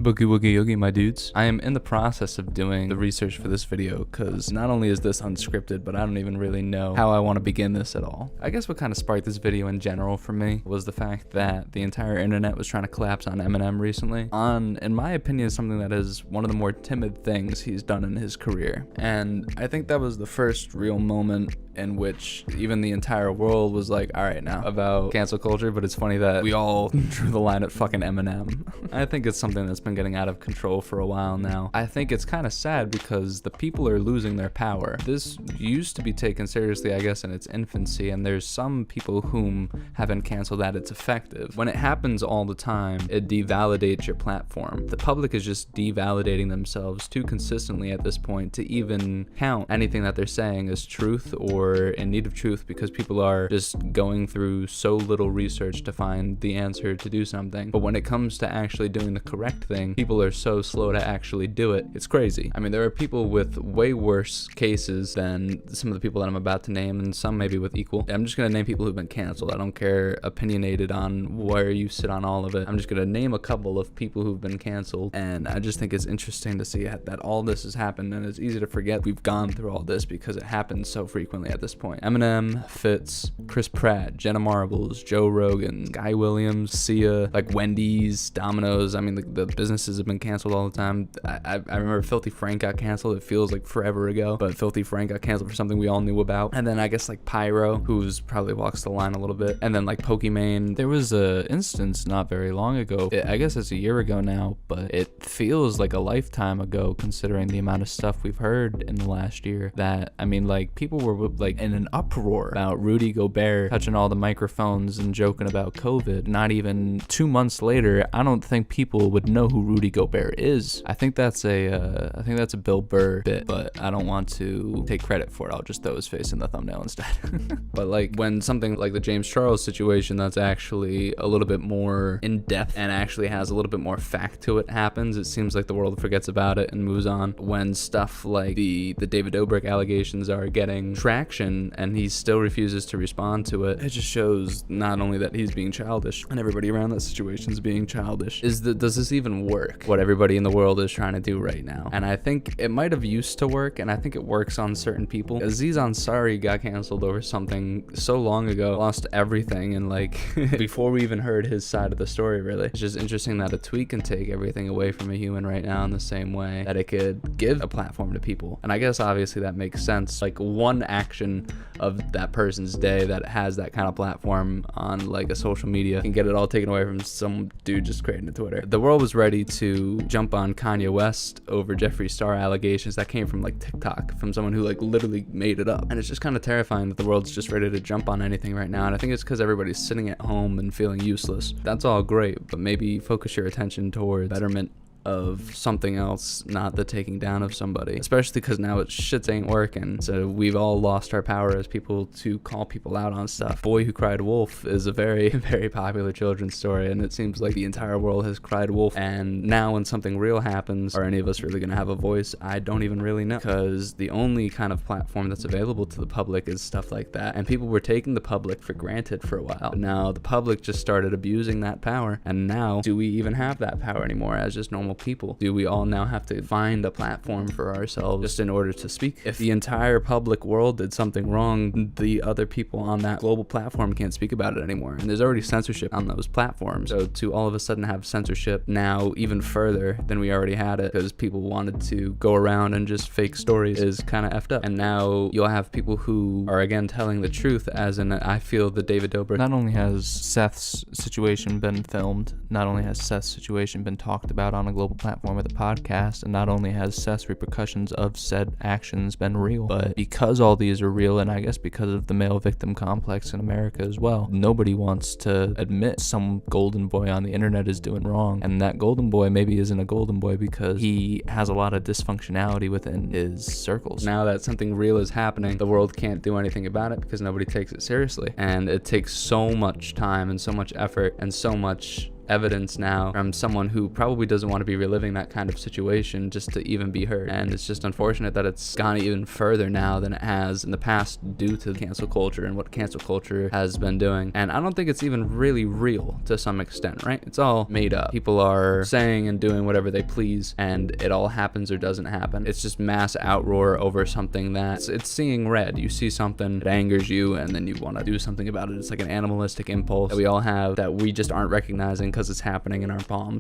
Boogie woogie oogie, my dudes. I am in the process of doing the research for this video because not only is this unscripted, but I don't even really know how I want to begin this at all. I guess what kind of sparked this video in general for me was the fact that the entire internet was trying to collapse on Eminem recently. In my opinion, something that is one of the more timid things he's done in his career. And I think that was the first real moment in which even the entire world was like, all right, now about cancel culture. But it's funny that we all drew the line at fucking Eminem. I think it's something that's been getting out of control for a while now. I think it's kind of sad because the people are losing their power. This used to be taken seriously, I guess, in its infancy, and there's some people whom have been canceled that it's effective. When it happens all the time, it devalidates your platform. The public is just devalidating themselves too consistently at this point to even count anything that they're saying as truth or in need of truth, because people are just going through so little research to find the answer to do something. But when it comes to actually doing the correct thing, people are so slow to actually do it. It's crazy. I mean, there are people with way worse cases than some of the people that I'm about to name, and some maybe with equal. I'm just gonna name people who've been canceled. I don't care opinionated on where you sit on all of it. I'm just gonna name a couple of people who've been canceled, and I just think it's interesting to see that all this has happened, and it's easy to forget we've gone through all this because it happens so frequently at this point. Eminem, Fitz, Chris Pratt, Jenna Marbles, Joe Rogan, Guy Williams, Sia, like Wendy's, Domino's. I mean, the businesses have been canceled all the time. I remember Filthy Frank got canceled. It feels like forever ago, but Filthy Frank got canceled for something we all knew about. And then I guess like Pyro, who's probably walks the line a little bit. And then like Pokimane. There was a instance not very long ago. I guess it's a year ago now, but it feels like a lifetime ago considering the amount of stuff we've heard in the last year. That, I mean, like people were like in an uproar about Rudy Gobert touching all the microphones and joking about COVID. Not even 2 months later, I don't think people would know who Rudy Gobert is. I think that's a Bill Burr bit, but I don't want to take credit for it. I'll just throw his face in the thumbnail instead. But like when something like the James Charles situation that's actually a little bit more in depth and actually has a little bit more fact to it happens, it seems like the world forgets about it and moves on. When stuff like the David Dobrik allegations are getting traction and he still refuses to respond to it, it just shows not only that he's being childish and everybody around that situation is being childish. Does this even work, what everybody in the world is trying to do right now? And I think it might have used to work, and I think it works on certain people. Aziz Ansari got canceled over something so long ago, lost everything, and like before we even heard his side of the story, really. It's just interesting that a tweet can take everything away from a human right now in the same way that it could give a platform to people. And I guess obviously that makes sense. Like one action of that person's day that has that kind of platform on like a social media can get it all taken away from some dude just creating a Twitter. The world was ready to jump on Kanye West over Jeffree Star allegations that came from like TikTok, from someone who like literally made it up. And it's just kind of terrifying that the world's just ready to jump on anything right now. And I think it's because everybody's sitting at home and feeling useless. That's all great, but maybe focus your attention towards betterment of something else, not the taking down of somebody, especially because now shit ain't working. So we've all lost our power as people to call people out on stuff. Boy Who Cried Wolf is a very, very popular children's story, and it seems like the entire world has cried wolf. And now when something real happens, are any of us really gonna have a voice? I don't even really know, because the only kind of platform that's available to the public is stuff like that, and people were taking the public for granted for a while. Now the public just started abusing that power, and now do we even have that power anymore as just normal people? Do we all now have to find a platform for ourselves just in order to speak? If the entire public world did something wrong, the other people on that global platform can't speak about it anymore, and there's already censorship on those platforms. So to all of a sudden have censorship now even further than we already had it because people wanted to go around and just fake stories is kind of effed up. And now you'll have people who are again telling the truth, as in I feel the David Dobrik. Not only has Seth's situation been filmed, not only has Seth's situation been talked about on a global platform with a podcast, and not only has Seth's repercussions of said actions been real, but because all these are real, and I guess because of the male victim complex in America as well, nobody wants to admit some golden boy on the internet is doing wrong. And that golden boy maybe isn't a golden boy because he has a lot of dysfunctionality within his circles. Now that something real is happening, the world can't do anything about it because nobody takes it seriously. And it takes so much time and so much effort and so much evidence now from someone who probably doesn't want to be reliving that kind of situation just to even be heard. And it's just unfortunate that it's gone even further now than it has in the past due to cancel culture and what cancel culture has been doing. And I don't think it's even really real to some extent, right? It's all made up. People are saying and doing whatever they please, and it all happens or doesn't happen. It's just mass outroar over something that it's seeing red. You see something that angers you, and then you want to do something about it. It's like an animalistic impulse that we all have that we just aren't recognizing because it's happening in our palms.